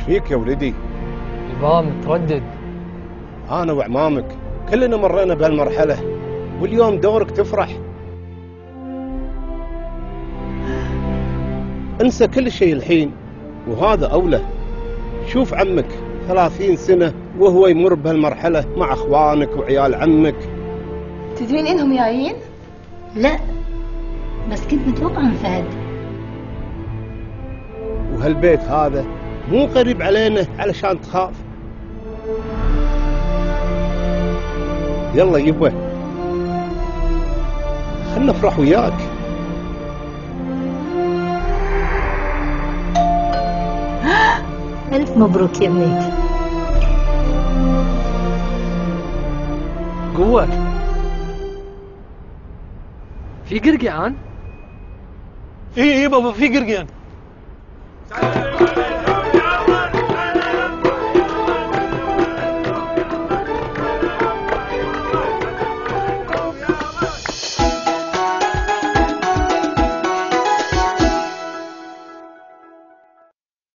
فيك يا ولدي؟ يبا متردد. أنا وعمامك كلنا مرينا بهالمرحلة، واليوم دورك تفرح. انسى كل شيء الحين، وهذا أولى. شوف عمك 30 سنة وهو يمر بهالمرحلة مع أخوانك وعيال عمك. تدرين إنهم جايين؟ لا، بس كنت متوقعة من فهد. وهالبيت هذا مو قريب علينا علشان تخاف. يلا يبا، خلنا نفرح وياك. ألف مبروك يا بنيتي. قوة، في قرقعان؟ اي بابا في قرقيان.